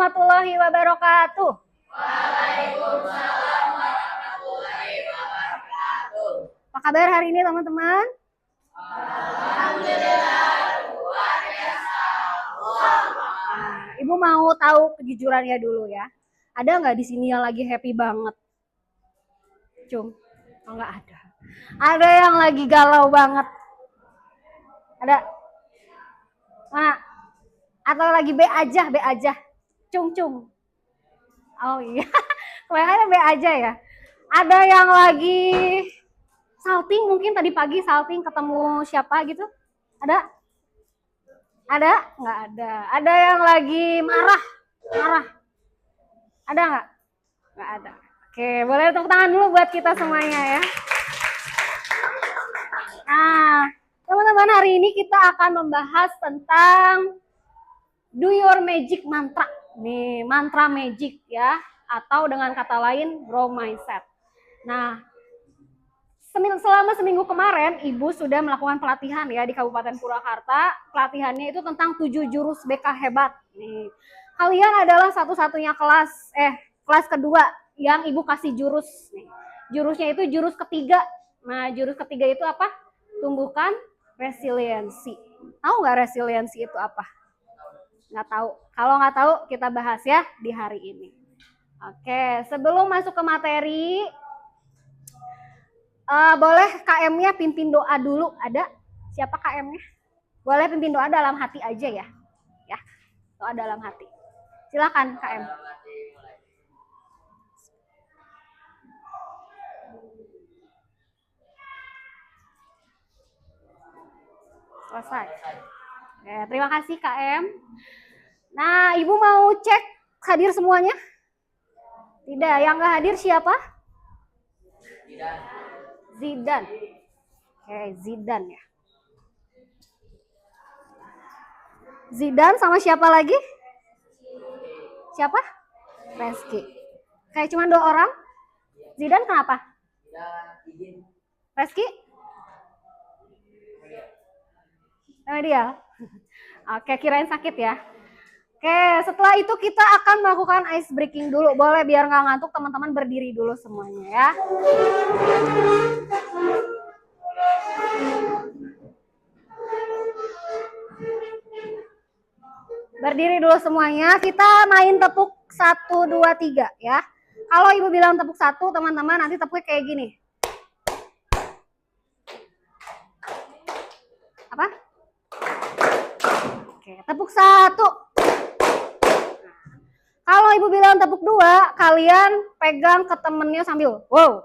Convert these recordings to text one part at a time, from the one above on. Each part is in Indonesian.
warahmatullahi wabarakatuh. Waalaikumsalam warahmatullahi wabarakatuh. Apa kabar hari ini teman-teman? Alhamdulillah luar biasa. Ibu mau tahu kejujurannya dulu ya. Ada nggak di sini yang lagi happy banget? Cung? Oh, nggak ada. Ada yang lagi galau banget? Ada? Mana? Atau lagi B aja, B aja? Cung. Oh iya, kebanyakan B aja ya. Ada yang lagi salting, mungkin tadi pagi salting ketemu siapa gitu? Ada? Ada? Nggak ada. Ada yang lagi marah? Ada nggak? Nggak ada. Oke, boleh tepuk tangan dulu buat kita semuanya ya. Nah, teman-teman, hari ini kita akan membahas tentang Do Your Magic Mantra. Nih, mantra magic ya, atau dengan kata lain grow mindset. Nah, selama seminggu kemarin Ibu sudah melakukan pelatihan ya di Kabupaten Purwakarta. Pelatihannya itu tentang 7 jurus BK hebat. Nih, kalian adalah satu-satunya kelas kedua yang Ibu kasih jurus. Nih, jurusnya itu jurus ketiga. Nah, jurus ketiga itu apa? Tumbuhkan resiliensi. Tahu nggak resiliensi itu apa? Nggak tahu. Kalau nggak tahu, kita bahas ya di hari ini. Oke, sebelum masuk ke materi, boleh KM-nya pimpin doa dulu. Ada? Siapa KM-nya? Boleh pimpin doa dalam hati aja ya. Ya, doa dalam hati. Silakan KM. Selesai. Oke, terima kasih KM. Nah, Ibu mau cek hadir semuanya? Tidak, yang nggak hadir siapa? Zidan. Oke, Zidan ya. Zidan sama siapa lagi? Siapa? Reski. Kayak cuma 2 orang? Zidan kenapa? Reski? Dia. Oke, kirain sakit ya. Oke, setelah itu kita akan melakukan ice breaking dulu. Boleh biar nggak ngantuk, teman-teman berdiri dulu semuanya ya. Berdiri dulu semuanya. Kita main tepuk 1, 2, 3 ya. Kalau Ibu bilang tepuk 1, teman-teman nanti tepuknya kayak gini. Apa? Oke, tepuk 1. Kalau Ibu bilang tepuk 2, kalian pegang ke temennya sambil wow.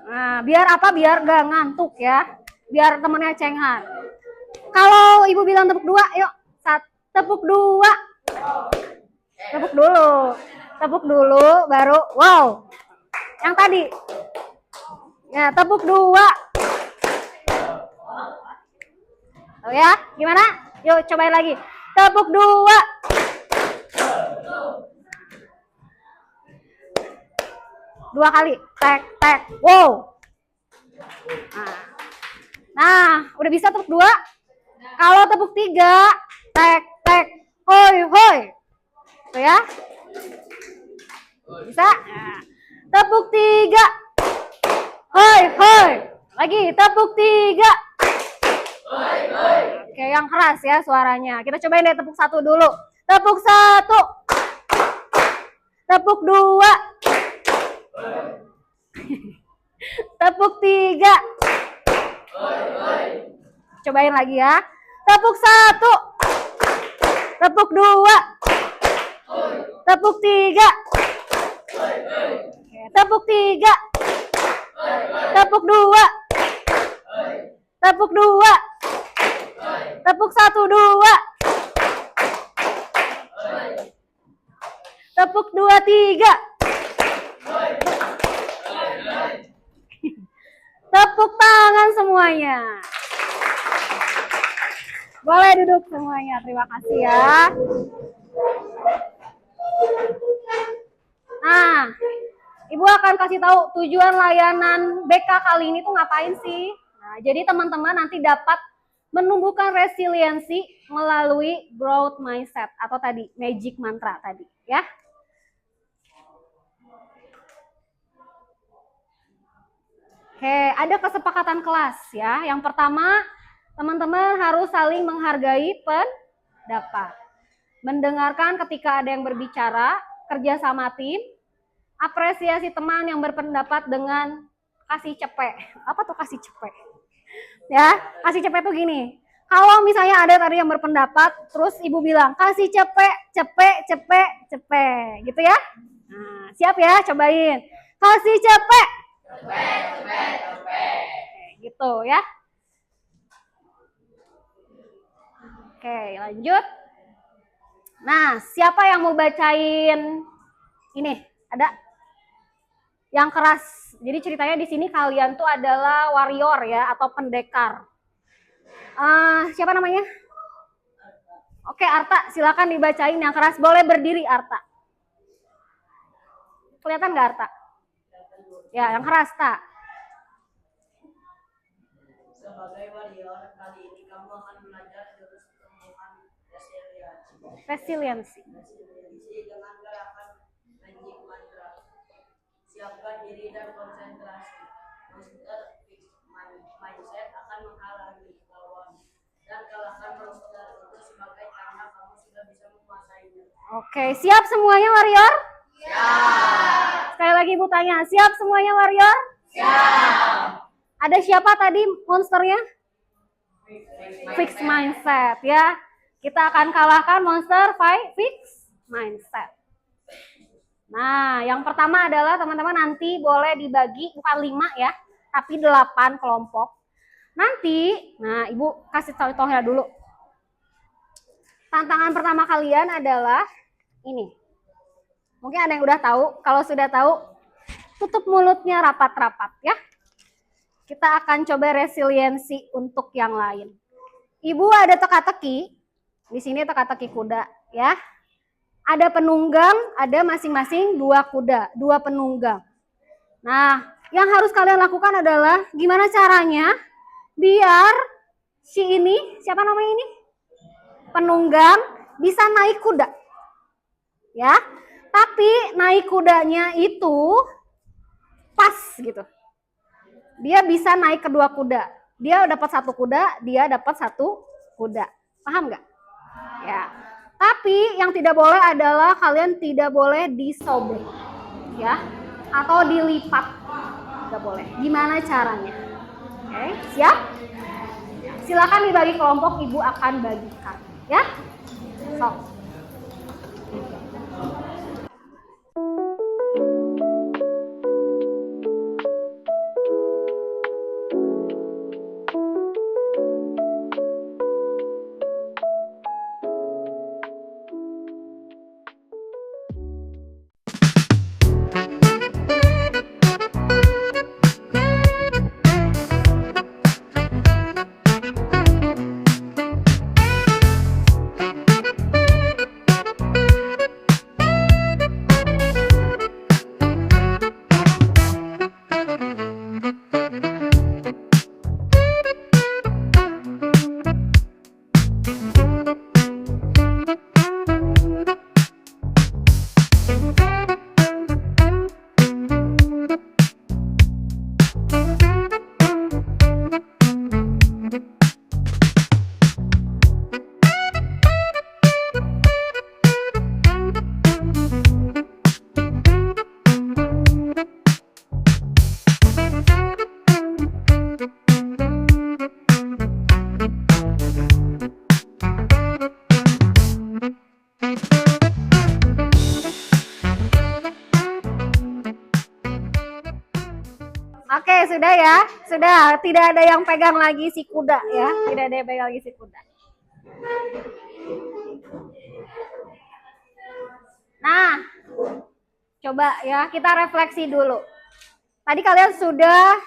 Nah, biar apa? Biar gak ngantuk ya. Biar temennya cengar. Kalau Ibu bilang tepuk 2, yuk. Tepuk 2. Tepuk dulu, baru wow. Yang tadi. Ya, tepuk 2. Oh ya, gimana? Yuk, cobain lagi. Tepuk 2. Dua kali. Tek. Wow. Nah, udah bisa tepuk 2. Kalau tepuk 3, tek. Hoi. Tuh ya. Bisa? Nah, tepuk 3. Hoi. Lagi, tepuk 3. Oke, yang keras ya suaranya. Kita cobain deh tepuk 1 dulu. Tepuk 1. Tepuk 2. Tepuk 3. Cobain lagi ya. Tepuk 1. Tepuk 2. Tepuk 3. Tepuk 3. Tepuk 2. Tepuk 2. Tepuk 1, 2. Tepuk 2, 3. Tepuk tangan semuanya. Boleh duduk semuanya. Terima kasih ya. Nah, Ibu akan kasih tahu tujuan layanan BK kali ini tuh ngapain sih. Nah, jadi teman-teman nanti dapat menumbuhkan resiliensi melalui growth mindset atau tadi magic mantra tadi ya. Oke, ada kesepakatan kelas ya. Yang pertama, teman-teman harus saling menghargai pendapat. Mendengarkan ketika ada yang berbicara, kerja sama tim, apresiasi teman yang berpendapat dengan kasih cepet. Apa tuh kasih cepet? Ya, kasih cepet tuh gini. Kalau misalnya ada tadi yang berpendapat, terus ibu bilang kasih cepet, cepet, cepet, cepet, gitu ya. Nah, siap ya, cobain. Kasih cepet. Gitu ya. Oke, lanjut. Nah, siapa yang mau bacain ini? Ada yang keras. Jadi ceritanya di sini kalian tuh adalah warrior ya atau pendekar. Siapa namanya? Oke, Arta, silakan dibacain yang keras. Boleh berdiri, Arta. Kelihatan nggak, Arta? Ya, yang keras, Tak. Sebagai warrior, kali ini kamu akan belajar jurus tumbuhan Resiliensi. dengan gerakan magic mantra. Siapkan diri dan konsentrasi. Monster fixed mindset akan menghalangi lawan dan kalahkan monster itu sebagai tanda kamu sudah bisa menguasainya. Oke, siap semuanya, warrior? Siap. Sekali lagi Ibu tanya, siap semuanya, warrior? Siap. Ada siapa tadi monsternya? Fixed mindset ya. Kita akan kalahkan monster fixed mindset. Nah, yang pertama adalah teman-teman nanti boleh dibagi bukan 5 ya, tapi 8 kelompok. Nanti, nah Ibu kasih contohnya dulu. Tantangan pertama kalian adalah ini. Mungkin ada yang udah tahu, kalau sudah tahu, tutup mulutnya rapat-rapat ya. Kita akan coba resiliensi untuk yang lain. Ibu ada teka-teki, di sini teka-teki kuda ya. Ada penunggang, ada masing-masing 2 kuda, 2 penunggang. Nah, yang harus kalian lakukan adalah gimana caranya biar si ini, siapa namanya ini? Penunggang bisa naik kuda. Ya. Tapi naik kudanya itu pas gitu. Dia bisa naik kedua kuda. Dia dapat 1 kuda, dia dapat 1 kuda. Paham nggak? Ya. Tapi yang tidak boleh adalah kalian tidak boleh disobek. Ya. Atau dilipat. Tidak boleh. Gimana caranya? Oke, siap? Silakan dibagi kelompok, Ibu akan bagikan. Ya. Sok. Oke, sudah ya. Sudah, tidak ada yang pegang lagi si kuda ya. Tidak ada yang pegang lagi si kuda. Nah, coba ya, kita refleksi dulu. Tadi kalian sudah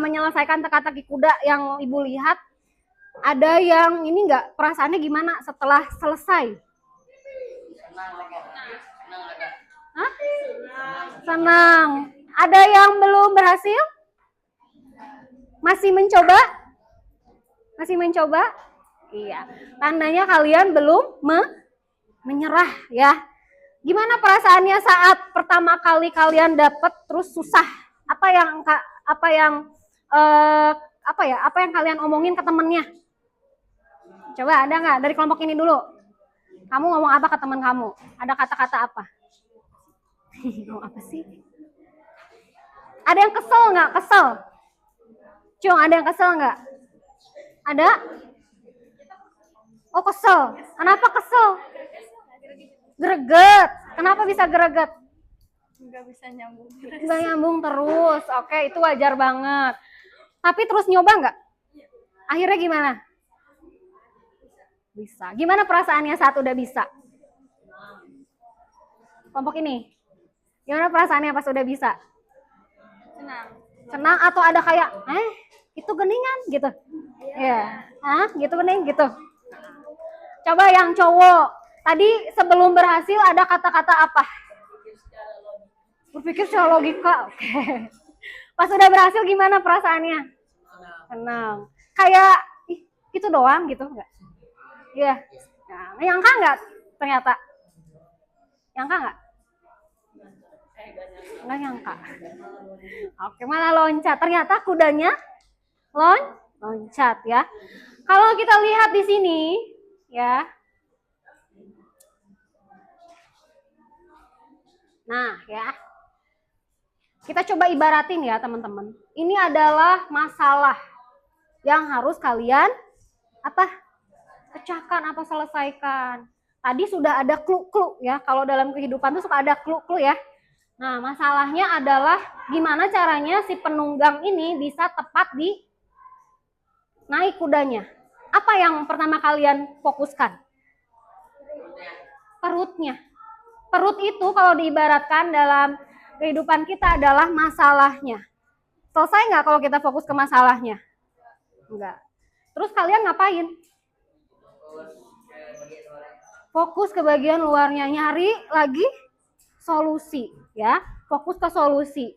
menyelesaikan teka-teki kuda yang Ibu lihat. Ada yang ini enggak, perasaannya gimana setelah selesai? Hah? Senang. Ada yang belum berhasil? Masih mencoba? Masih mencoba? Iya. Tandanya kalian belum menyerah ya. Gimana perasaannya saat pertama kali kalian dapat terus susah? Apa yang apa yang kalian omongin ke temennya? Coba ada nggak dari kelompok ini dulu? Kamu ngomong apa ke teman kamu? Ada kata-kata apa? Ngomong apa sih? Ada yang kesel nggak? Kesel? Cung, ada yang kesel nggak? Ada? Oh kesel. Kenapa kesel? Greget. Kenapa bisa greget? Nggak bisa nyambung. Nggak nyambung terus. Oke, itu wajar banget. Tapi terus nyoba nggak? Akhirnya gimana? Bisa. Gimana perasaannya saat udah bisa? Kelompok ini. Gimana perasaannya pas udah bisa? Senang. Senang atau ada kayak, itu geningan gitu? Iya. Hah? Gitu gening gitu? Coba yang cowok. Tadi sebelum berhasil ada kata-kata apa? Berpikir secara logika. Oke. Pas udah berhasil gimana perasaannya? Senang. Kayak, itu doang gitu enggak? Iya. Nah, nyangka enggak ternyata? Nyangka enggak? Enggak nyangka. Oke, malah loncat. Ternyata kudanya loncat ya. Kalau kita lihat di sini ya. Nah, ya. Kita coba ibaratin ya, teman-teman. Ini adalah masalah yang harus kalian pecahkan atau selesaikan. Tadi sudah ada clue-clue ya. Kalau dalam kehidupan tuh suka ada clue-clue ya. Nah, masalahnya adalah gimana caranya si penunggang ini bisa tepat di naik kudanya. Apa yang pertama kalian fokuskan? Perutnya. Perut itu kalau diibaratkan dalam kehidupan kita adalah masalahnya. Selesai nggak kalau kita fokus ke masalahnya? Enggak. Terus kalian ngapain? Fokus ke bagian luarnya, nyari lagi solusi ya, fokus ke solusi.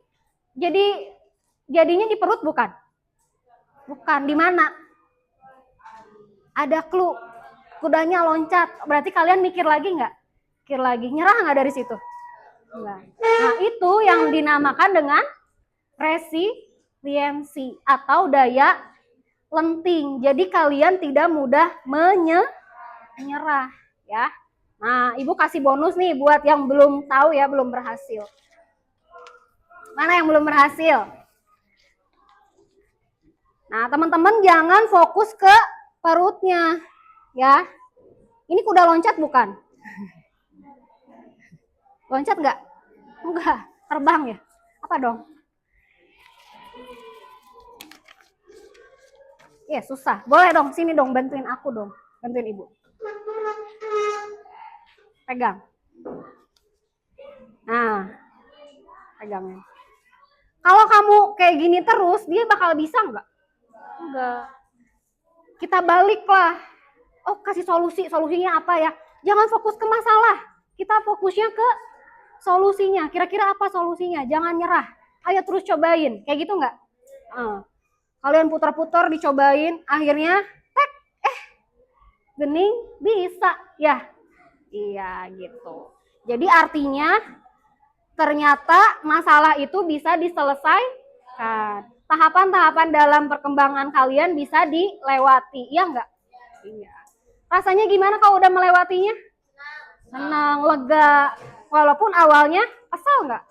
Jadinya di perut bukan? Bukan, di mana? Ada clue, kudanya loncat, berarti kalian mikir lagi nggak? Mikir lagi, nyerah nggak dari situ? Enggak. Nah itu yang dinamakan dengan resiliensi atau daya lenting. Jadi kalian tidak mudah menyerah ya. Nah, Ibu kasih bonus nih buat yang belum tahu ya, belum berhasil. Mana yang belum berhasil? Nah, teman-teman jangan fokus ke perutnya ya. Ini kuda loncat bukan? Loncat nggak? Enggak, terbang ya? Apa dong? Ya susah. Boleh dong, sini dong, bantuin aku dong. Bantuin Ibu. Pegang. Nah, pegangnya. Kalau kamu kayak gini terus, dia bakal bisa nggak? Enggak. Kita baliklah. Oh, kasih solusi. Solusinya apa ya? Jangan fokus ke masalah. Kita fokusnya ke solusinya. Kira-kira apa solusinya? Jangan nyerah. Ayo terus cobain. Kayak gitu nggak? Kalian putar-putar dicobain. Akhirnya, gening bisa. Ya, iya gitu. Jadi artinya ternyata masalah itu bisa diselesaikan. Tahapan-tahapan dalam perkembangan kalian bisa dilewati. Iya enggak? Iya. Rasanya gimana kalau udah melewatinya? Senang, lega. Walaupun awalnya kesel enggak?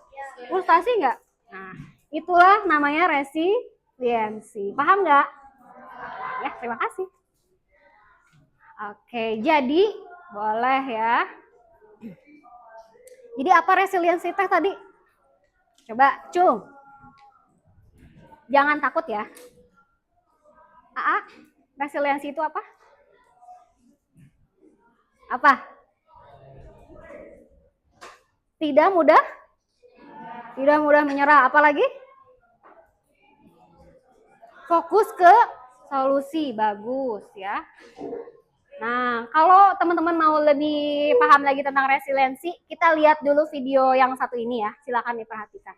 Frustasi enggak? Nah, itulah namanya resiliensi. Paham enggak? Ya, terima kasih. Oke, jadi boleh ya. Jadi apa resiliensi teh tadi? Coba, Cung. Jangan takut ya. Resiliensi itu apa? Apa? Tidak mudah? Tidak mudah menyerah. Apalagi? Fokus ke solusi. Bagus ya. Nah, kalau teman-teman mau lebih paham lagi tentang resiliensi, kita lihat dulu video yang satu ini ya. Silakan diperhatikan.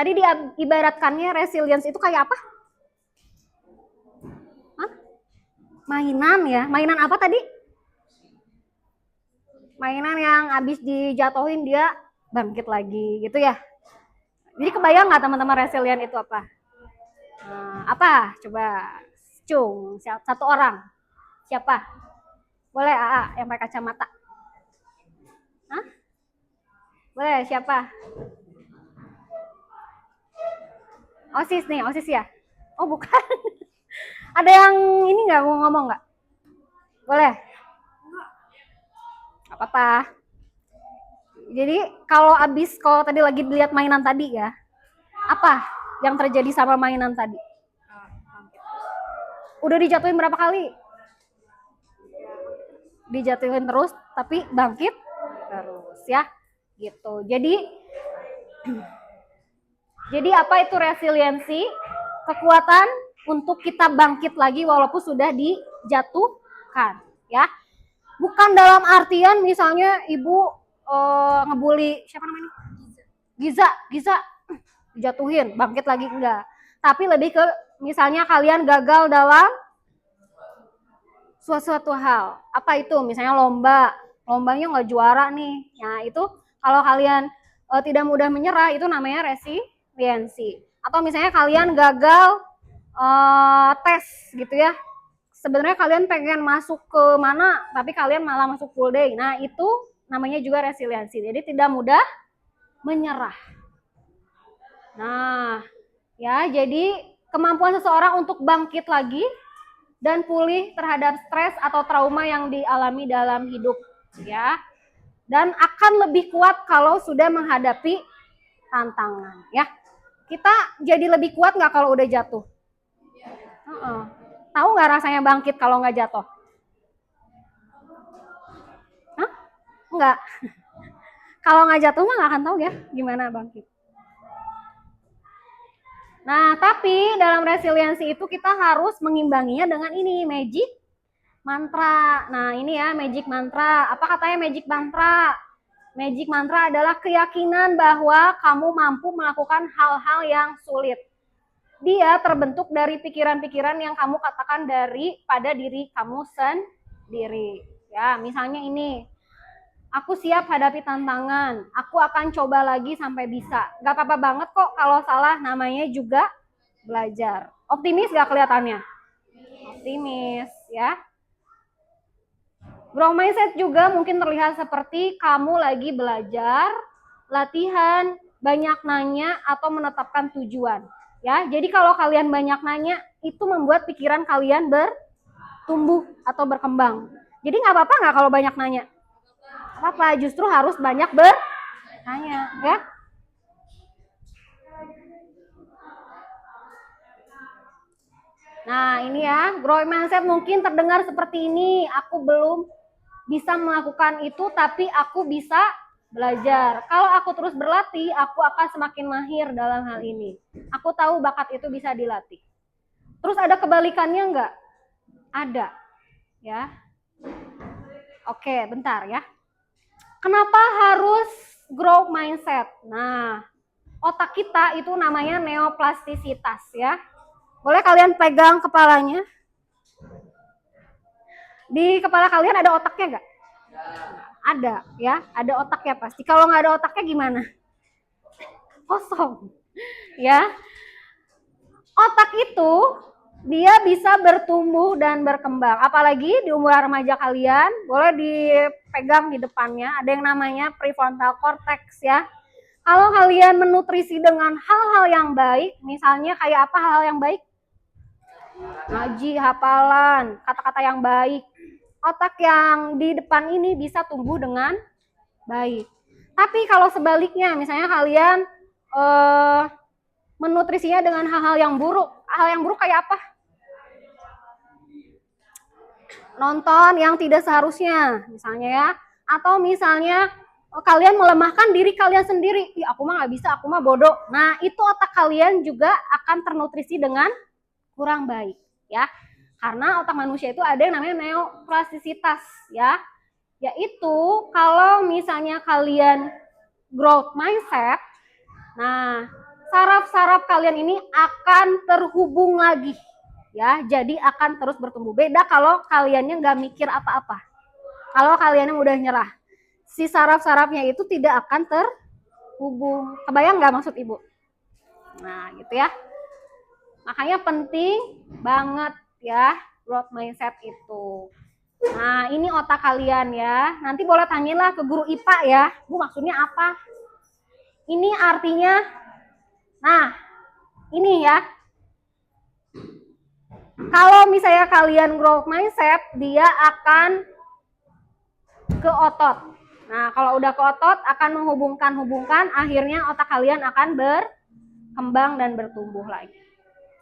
Tadi diibaratkannya resilience itu kayak apa? Hah? Mainan ya. Mainan apa tadi? Mainan yang habis dijatuhin dia bangkit lagi gitu ya. Jadi kebayang nggak teman-teman resilient itu apa? Apa? Coba cung, satu orang. Siapa? Boleh AA yang pakai kacamata. Hah? Boleh siapa? OSIS nih, OSIS ya? Oh bukan. Ada yang ini nggak mau ngomong nggak? Boleh? Gak apa-apa. Jadi kalau tadi lagi dilihat mainan tadi ya, apa yang terjadi sama mainan tadi? Udah dijatuhin berapa kali? Dijatuhin terus, tapi bangkit terus ya, gitu. Jadi apa itu resiliensi? Kekuatan untuk kita bangkit lagi walaupun sudah dijatuhkan, ya. Bukan dalam artian misalnya ibu ngebully siapa namanya? Giza dijatuhin, bangkit lagi enggak. Tapi lebih ke misalnya kalian gagal dalam suatu hal. Apa itu? Misalnya lombanya nggak juara nih. Nah itu kalau kalian tidak mudah menyerah itu namanya resiliensi. Atau misalnya kalian gagal tes gitu ya. Sebenarnya kalian pengen masuk ke mana, tapi kalian malah masuk full day. Nah itu namanya juga resiliensi. Jadi tidak mudah menyerah. Nah ya jadi kemampuan seseorang untuk bangkit lagi dan pulih terhadap stres atau trauma yang dialami dalam hidup ya. Dan akan lebih kuat kalau sudah menghadapi tantangan ya. Kita jadi lebih kuat nggak kalau udah jatuh? Tahu nggak rasanya bangkit kalau nggak jatuh? Hah? Nggak. Kalau nggak jatuh mah nggak akan tahu ya gimana bangkit. Nah, tapi dalam resiliensi itu kita harus mengimbanginya dengan ini, magic mantra. Nah, ini ya magic mantra. Apa katanya magic mantra? Magic mantra adalah keyakinan bahwa kamu mampu melakukan hal-hal yang sulit. Dia terbentuk dari pikiran-pikiran yang kamu katakan pada diri kamu sendiri. Ya, misalnya ini. Aku siap hadapi tantangan. Aku akan coba lagi sampai bisa. Gak apa-apa banget kok kalau salah, namanya juga belajar. Optimis gak kelihatannya? Optimis ya. Growth mindset juga mungkin terlihat seperti kamu lagi belajar, latihan, banyak nanya atau menetapkan tujuan. Ya, jadi kalau kalian banyak nanya, itu membuat pikiran kalian bertumbuh atau berkembang. Jadi nggak apa-apa nggak kalau banyak nanya? Apa justru harus banyak bertanya ya. Nah ini ya, growth mindset mungkin terdengar seperti ini. Aku belum bisa melakukan itu, tapi aku bisa belajar. Kalau aku terus berlatih, aku akan semakin mahir dalam hal ini. Aku tahu bakat itu bisa dilatih. Terus ada kebalikannya enggak? Ada ya. Oke bentar ya. Kenapa harus growth mindset? Nah, otak kita itu namanya neoplastisitas ya. Boleh kalian pegang kepalanya? Di kepala kalian ada otaknya nggak? Ada ya, ada otaknya pasti. Kalau nggak ada otaknya gimana? Kosong ya. Otak itu dia bisa bertumbuh dan berkembang. Apalagi di umur remaja kalian, boleh dipegang di depannya. Ada yang namanya prefrontal cortex ya. Kalau kalian menutrisi dengan hal-hal yang baik, misalnya kayak apa hal yang baik? Ngaji, hafalan, kata-kata yang baik. Otak yang di depan ini bisa tumbuh dengan baik. Tapi kalau sebaliknya, misalnya kalian menutrisinya dengan hal-hal yang buruk. Hal yang buruk kayak apa? Nonton yang tidak seharusnya, misalnya ya. Atau misalnya kalian melemahkan diri kalian sendiri. Ih, aku mah nggak bisa, aku mah bodoh. Nah, itu otak kalian juga akan ternutrisi dengan kurang baik, ya. Karena otak manusia itu ada yang namanya neoplastisitas, ya. Yaitu kalau misalnya kalian growth mindset, nah saraf-saraf kalian ini akan terhubung lagi. Ya, jadi akan terus bertumbuh. Beda kalau kaliannya nggak mikir apa-apa. Kalau kalian yang udah nyerah, si saraf-sarafnya itu tidak akan terhubung. Kebayang nggak maksud ibu? Nah, gitu ya. Makanya penting banget ya growth mindset itu. Nah, ini otak kalian ya. Nanti boleh tanyalah ke guru IPA ya. Bu, maksudnya apa? Ini artinya, nah, ini ya. Kalau misalnya kalian growth mindset, dia akan ke otot. Nah, kalau udah ke otot akan menghubungkan, akhirnya otak kalian akan berkembang dan bertumbuh lagi.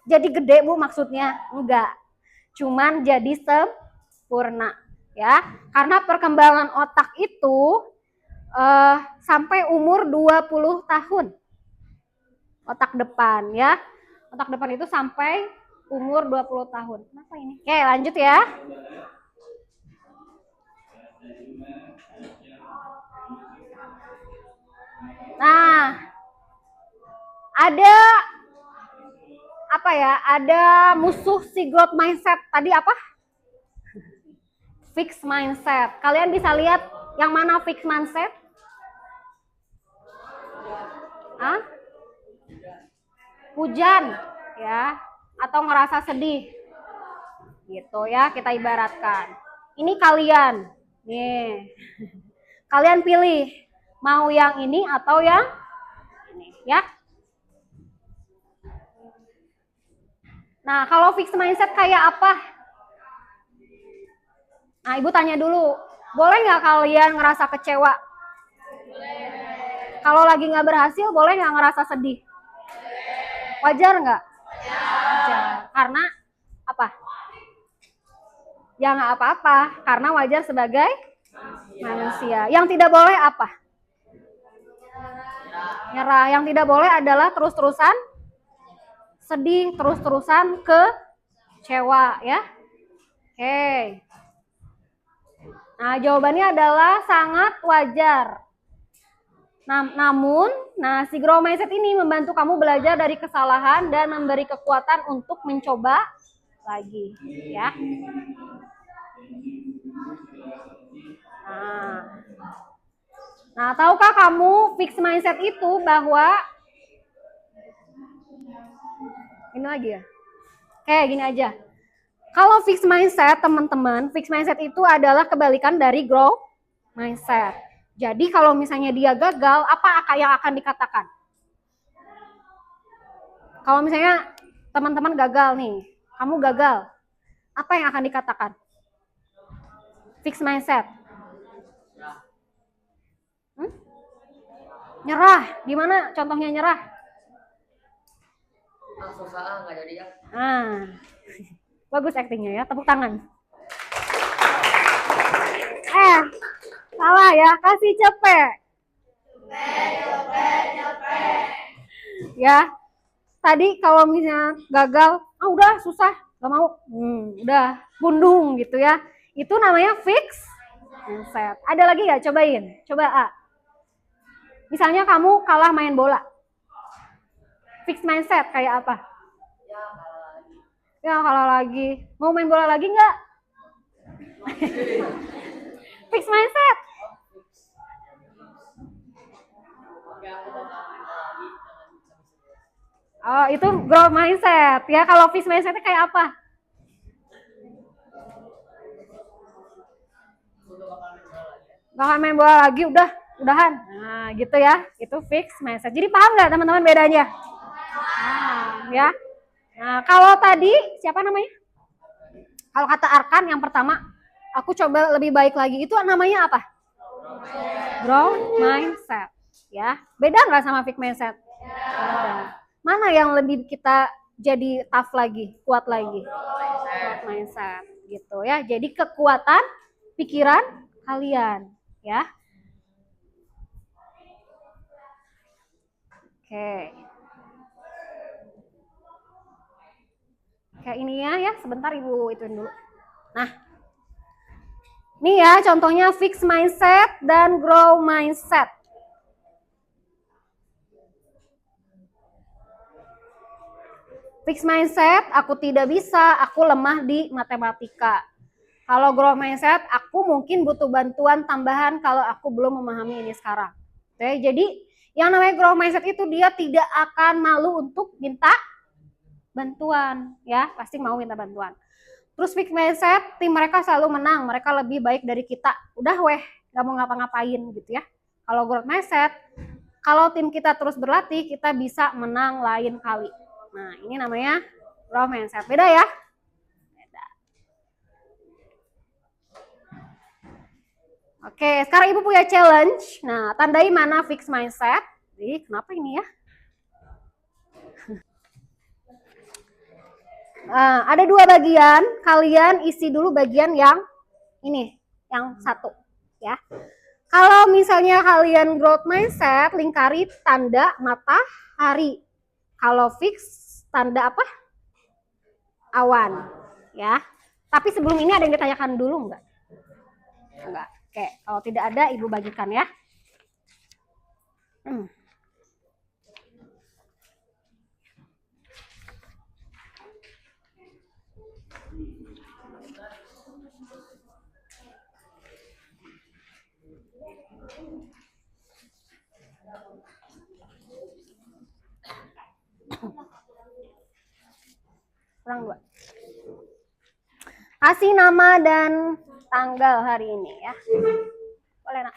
Jadi gede Bu maksudnya? Enggak. Cuman jadi sempurna ya. Karena perkembangan otak itu sampai umur 20 tahun. Otak depan ya. Otak depan itu sampai umur 20 tahun. Kenapa ini? Oke, lanjut ya. Nah, ada apa ya? Ada musuh si growth mindset. Tadi apa? Fixed mindset. Kalian bisa lihat yang mana fixed mindset? Hah? Hujan ya, atau ngerasa sedih. Gitu ya, kita ibaratkan. Ini kalian. Nih. Kalian pilih mau yang ini atau yang ini ya. Nah, kalau fixed mindset kayak apa? Nah, Ibu tanya dulu, boleh nggak kalian ngerasa kecewa? Kalau lagi nggak berhasil, boleh nggak ngerasa sedih? Wajar nggak? Wajar. Karena apa? Ya nggak apa-apa, karena wajar sebagai manusia. Yang tidak boleh apa? Nyerah. Yang tidak boleh adalah terus-terusan sedih, terus-terusan kecewa ya. Oke. Nah, jawabannya adalah sangat wajar. Namun, si growth mindset ini membantu kamu belajar dari kesalahan dan memberi kekuatan untuk mencoba lagi, ya. Nah, tahukah kamu fixed mindset itu bahwa ini lagi ya? Oke, gini aja. Kalau fixed mindset, teman-teman, fixed mindset itu adalah kebalikan dari growth mindset. Jadi kalau misalnya dia gagal, apa yang akan dikatakan? Kalau misalnya teman-teman gagal nih, kamu gagal, apa yang akan dikatakan? Fixed mindset. Nyerah. Gimana contohnya nyerah? Susah nggak jadi ya. Bagus aktingnya ya, tepuk tangan. Salah ya, kasih cepet. Ya, tadi kalau misalnya gagal, udah susah, gak mau, udah pundung gitu ya. Itu namanya fixed mindset. Ada lagi nggak? Cobain, coba A. Misalnya kamu kalah main bola, fixed mindset kayak apa? Ya kalah lagi. Mau main bola lagi nggak? Fixed mindset. Oh, itu growth mindset ya. Kalau fixed mindset kayak apa? Bakal main bola lagi, udahan. Nah, gitu ya. Itu fixed mindset. Jadi paham nggak teman-teman bedanya? Ya. Nah, kalau tadi siapa namanya? Kalau kata Arkan yang pertama, aku coba lebih baik lagi. Itu namanya apa? Growth mindset. Ya, beda nggak sama fixed mindset? Beda. Mana yang lebih kita jadi tough lagi, kuat lagi? Growth mindset, gitu ya. Jadi kekuatan pikiran kalian, ya. Oke. Kayak ini ya, sebentar Ibu ituin dulu. Nah, ini ya contohnya fixed mindset dan grow mindset. Fixed mindset, aku tidak bisa, aku lemah di matematika. Kalau growth mindset, aku mungkin butuh bantuan tambahan kalau aku belum memahami ini sekarang. Oke, jadi yang namanya growth mindset itu dia tidak akan malu untuk minta bantuan, ya pasti mau minta bantuan. Terus fixed mindset, tim mereka selalu menang, mereka lebih baik dari kita. Udah weh, nggak mau ngapa-ngapain gitu ya. Kalau growth mindset, kalau tim kita terus berlatih, kita bisa menang lain kali. Nah, ini namanya growth mindset. Beda ya? Beda. Oke, sekarang Ibu punya challenge. Nah, tandai mana fixed mindset. Jadi, kenapa ini ya? Ada dua bagian, kalian isi dulu bagian yang ini, yang satu ya. Kalau misalnya kalian growth mindset, lingkari tanda matahari. Kalau fix, tanda apa? Awan ya. Tapi sebelum ini ada yang ditanyakan dulu enggak? Enggak. Oke, kalau tidak ada Ibu bagikan ya. Kurang dua. Kasih nama dan tanggal hari ini ya. Boleh nak?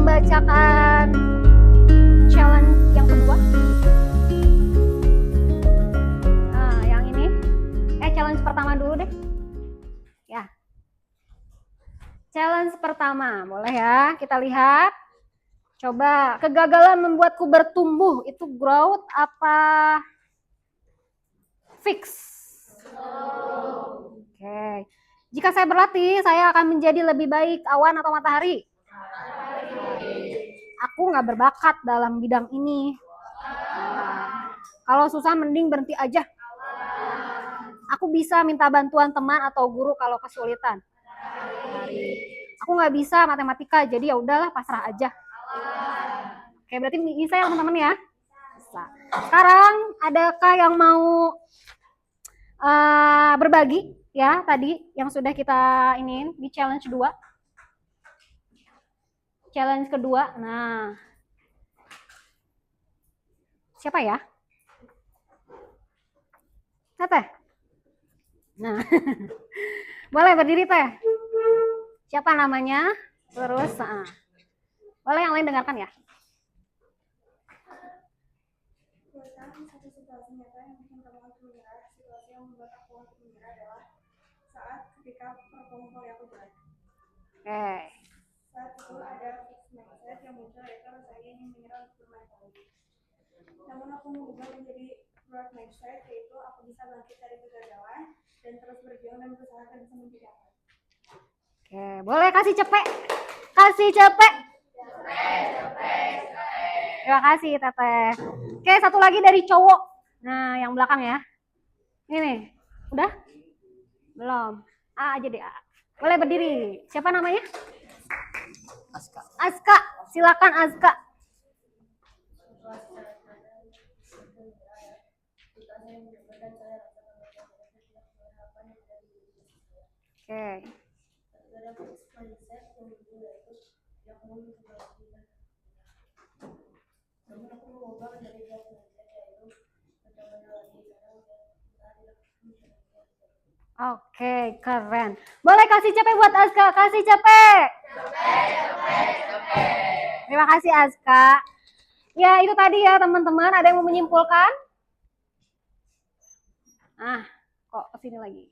Bacakan challenge yang kedua. Nah, yang ini. Challenge pertama dulu deh. Ya. Challenge pertama, boleh ya? Kita lihat. Coba, kegagalan membuatku bertumbuh, itu growth apa fix? Oke. Jika saya berlatih, saya akan menjadi lebih baik awan atau matahari? Aku nggak berbakat dalam bidang ini. Kalau susah mending berhenti aja. Aku bisa minta bantuan teman atau guru kalau kesulitan. Aku nggak bisa matematika, jadi ya udahlah pasrah aja. Oke, berarti bisa ya teman-teman ya. Bisa. Sekarang adakah yang mau berbagi ya tadi yang sudah kita iniin di challenge 2? Challenge kedua. Nah. Siapa ya? Teh. Nah. Boleh berdiri Teh. Siapa namanya? Terus, boleh yang lain dengarkan ya. Satu situasi nyata yang bikin kamu untuk menyerah, situasi yang membuat aku untuk menyerah adalah saat ketika performa yang aku jalan. Oke. Saat itu ada fixed mindset yang muncul, yaitu rasanya ingin menyerah untuk bermain lagi. Namun aku mengubah menjadi growth mindset, yaitu aku bisa bangkit dari kegagalan dan terus berjuang dan berusaha akan bisa menjadi apa. Oke, boleh kasih cepet. Kasih cepet. Terima kasih Teteh. Oke, satu lagi dari cowok. Nah, yang belakang ya. Ini nih. Udah? Belum. A aja deh A. Boleh berdiri. Siapa namanya? Aska. Aska. Silakan Aska. yang mencoba dan saya rasakan bahwa saya tidak mengharapkan yang dari diri saya. Oke. Ketika ada fixed mindset yang muncul yaitu tidak mau mencoba. Namun aku mengubah menjadi growth mindset yaitu mencoba lagi karena udah tidak mencoba. Oke, keren. Boleh kasih cepet buat Azka, kasih cepet. Terima kasih Azka. Ya, itu tadi ya teman-teman, ada yang mau menyimpulkan? Ah, kok kesini lagi.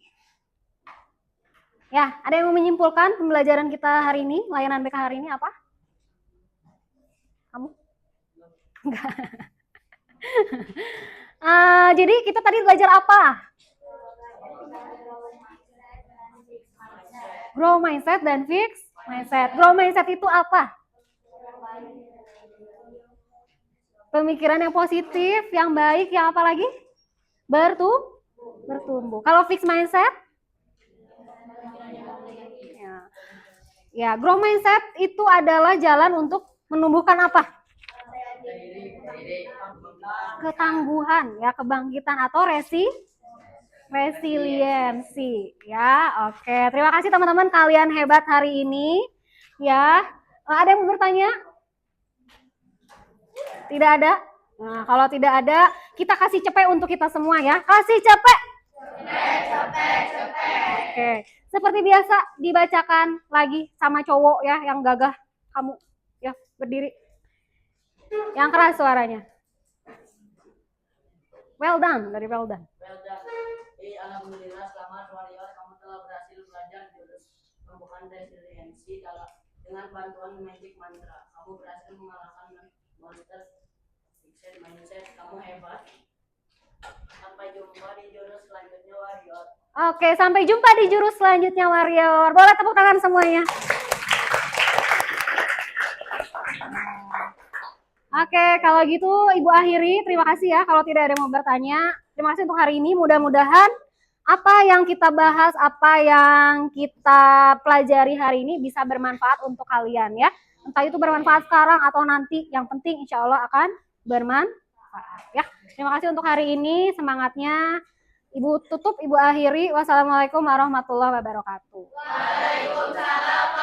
Ya, ada yang mau menyimpulkan pembelajaran kita hari ini, layanan BK hari ini apa? Kamu? Enggak. Jadi kita tadi belajar apa? Grow mindset dan fix mindset. Grow mindset itu apa? Pemikiran yang positif, yang baik, yang apa lagi? Bertumbuh. Kalau fix mindset? Ya, grow mindset itu adalah jalan untuk menumbuhkan apa? Ketangguhan, ya, kebangkitan atau resiliensi. Ya, oke. Terima kasih teman-teman, kalian hebat hari ini. Ya, ada yang mau bertanya? Tidak ada? Nah, kalau tidak ada, kita kasih cepet untuk kita semua ya. Kasih cepet. Oke. Seperti biasa dibacakan lagi sama cowok ya yang gagah. Kamu ya berdiri. Yang keras suaranya. Well done, dari well done. Well done. Alhamdulillah selamat warrior, kamu telah berhasil belajar jurus pembukaan resiliensi dengan bantuan magic mantra. Kamu berhasil mengalahkan monster fixed mindset. Kamu hebat. Sampai jumpa di jurus selanjutnya warrior. Oke, sampai jumpa di jurus selanjutnya warrior. Boleh tepuk tangan semuanya. Oke, kalau gitu Ibu akhiri. Terima kasih ya kalau tidak ada yang mau bertanya. Terima kasih untuk hari ini. Mudah-mudahan apa yang kita bahas, apa yang kita pelajari hari ini bisa bermanfaat untuk kalian ya. Entah itu bermanfaat sekarang atau nanti. Yang penting insya Allah akan bermanfaat ya. Terima kasih untuk hari ini. Semangatnya. Ibu tutup, Ibu akhiri. Wassalamualaikum warahmatullahi wabarakatuh. Waalaikumsalam.